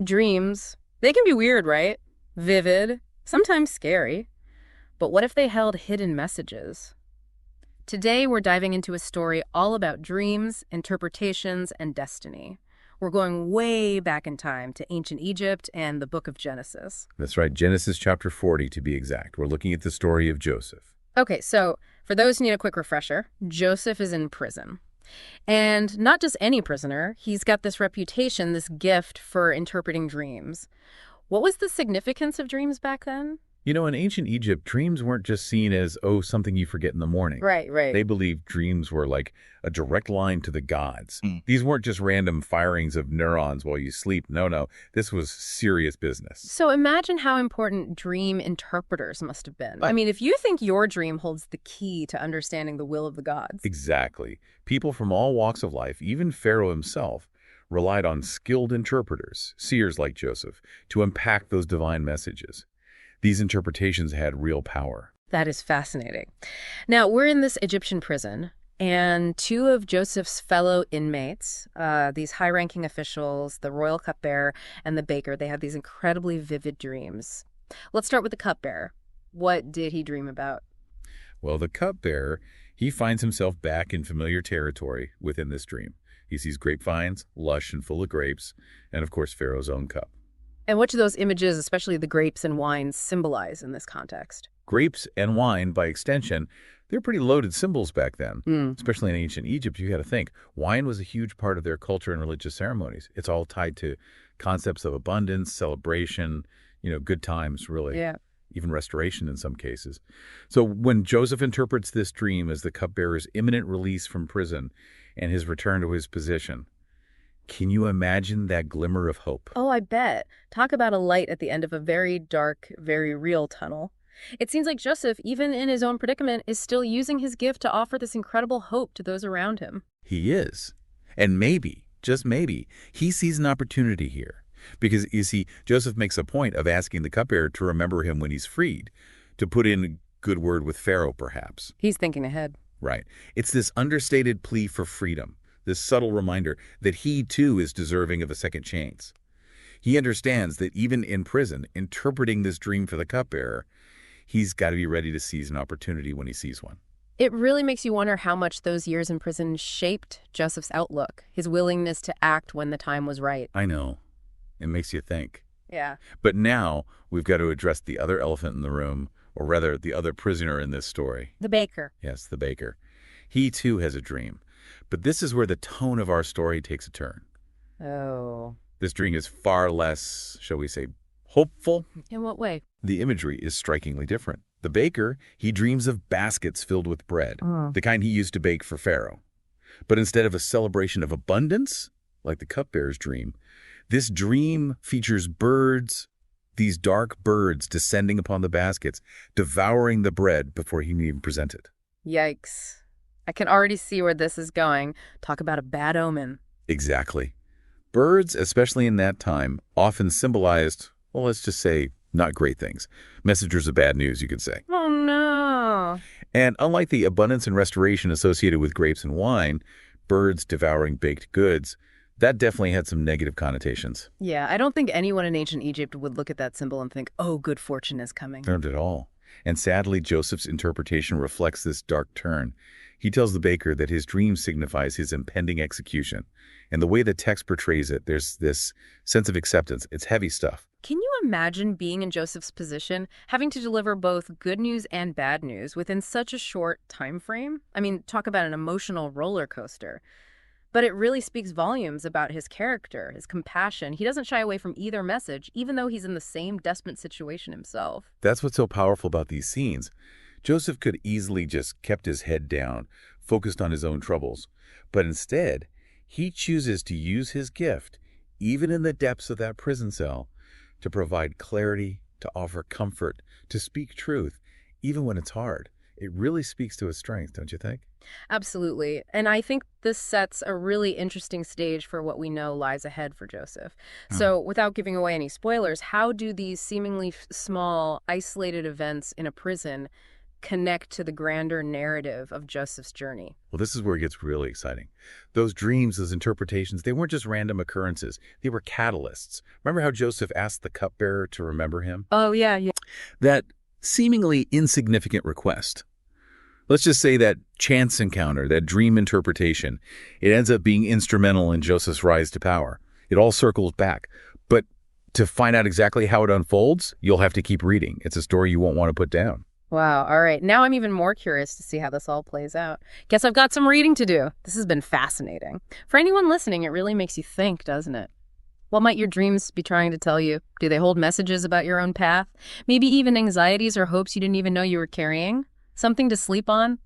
Dreams, they can be weird, right? Vivid, sometimes scary. But what if they held hidden messages? Today, we're diving into a story all about dreams, interpretations, and destiny. We're going way back in time to ancient Egypt and the book of Genesis. That's right, Genesis chapter 40 to be exact. We're looking at the story of Joseph. Okay, so for those who need a quick refresher, Joseph is in prison. And not just any prisoner, he's got this reputation, this gift for interpreting dreams. What was the significance of dreams back then? You know, in ancient Egypt, dreams weren't just seen as, oh, something you forget in the morning. Right, right. They believed dreams were like a direct line to the gods. These weren't just random firings of neurons while you sleep. No. This was serious business. So imagine how important dream interpreters must have been. I mean, if you think your dream holds the key to understanding the will of the gods. Exactly. People from all walks of life, even Pharaoh himself, relied on skilled interpreters, seers like Joseph, to unpack those divine messages. These interpretations had real power. That is fascinating. Now, we're in this Egyptian prison, and two of Joseph's fellow inmates, these high-ranking officials, the royal cupbearer and the baker, they have these incredibly vivid dreams. Let's start with the cupbearer. What did he dream about? Well, the cupbearer, he finds himself back in familiar territory within this dream. He sees grapevines, lush and full of grapes, and of course, Pharaoh's own cup. And what do those images, especially the grapes and wines, symbolize in this context? Grapes and wine, by extension, they're pretty loaded symbols back then. Especially in ancient Egypt, you got to think. Wine was a huge part of their culture and religious ceremonies. It's all tied to concepts of abundance, celebration, good times, really. Yeah. Even restoration in some cases. So when Joseph interprets this dream as the cupbearer's imminent release from prison and his return to his position, can you imagine that glimmer of hope? Oh, I bet. Talk about a light at the end of a very dark, very real tunnel. It seems like Joseph, even in his own predicament, is still using his gift to offer this incredible hope to those around him. He is. And maybe, just maybe, he sees an opportunity here. Because, you see, Joseph makes a point of asking the cupbearer to remember him when he's freed, to put in a good word with Pharaoh, perhaps. He's thinking ahead. Right. It's this understated plea for freedom. This subtle reminder that he, too, is deserving of a second chance. He understands that even in prison, interpreting this dream for the cupbearer, he's got to be ready to seize an opportunity when he sees one. It really makes you wonder how much those years in prison shaped Joseph's outlook, his willingness to act when the time was right. I know. It makes you think. Yeah. But now we've got to address the other elephant in the room, or rather, the other prisoner in this story. The baker. Yes, the baker. He, too, has a dream. But this is where the tone of our story takes a turn. Oh. This dream is far less, shall we say, hopeful. In what way? The imagery is strikingly different. The baker, he dreams of baskets filled with bread, the kind he used to bake for Pharaoh. But instead of a celebration of abundance, like the cupbearer's dream, this dream features birds, these dark birds descending upon the baskets, devouring the bread before he can even present it. Yikes. I can already see where this is going. Talk about a bad omen. Exactly. Birds, especially in that time, often symbolized, well, let's just say, not great things. Messengers of bad news, you could say. Oh, no. And unlike the abundance and restoration associated with grapes and wine, birds devouring baked goods, that definitely had some negative connotations. Yeah, I don't think anyone in ancient Egypt would look at that symbol and think, oh, good fortune is coming. Not at all. And sadly, Joseph's interpretation reflects this dark turn. He tells the baker that his dream signifies his impending execution. And the way the text portrays it, there's this sense of acceptance. It's heavy stuff. Can you imagine being in Joseph's position, having to deliver both good news and bad news within such a short time frame? I mean, talk about an emotional roller coaster. But it really speaks volumes about his character, his compassion. He doesn't shy away from either message, even though he's in the same desperate situation himself. That's what's so powerful about these scenes. Joseph could easily just kept his head down, focused on his own troubles. But instead, he chooses to use his gift, even in the depths of that prison cell, to provide clarity, to offer comfort, to speak truth, even when it's hard. It really speaks to his strength, don't you think? Absolutely. And I think this sets a really interesting stage for what we know lies ahead for Joseph. So without giving away any spoilers, how do these seemingly small, isolated events in a prison connect to the grander narrative of Joseph's journey. Well, this is where it gets really exciting. Those dreams, those interpretations, they weren't just random occurrences. They were catalysts. Remember how Joseph asked the cupbearer to remember him? Oh, yeah, yeah. That seemingly insignificant request. Let's just say that chance encounter, that dream interpretation, it ends up being instrumental in Joseph's rise to power. It all circles back. But to find out exactly how it unfolds, you'll have to keep reading. It's a story you won't want to put down. Wow. All right. Now I'm even more curious to see how this all plays out. Guess I've got some reading to do. This has been fascinating. For anyone listening, it really makes you think, doesn't it? What might your dreams be trying to tell you? Do they hold messages about your own path? Maybe even anxieties or hopes you didn't even know you were carrying? Something to sleep on?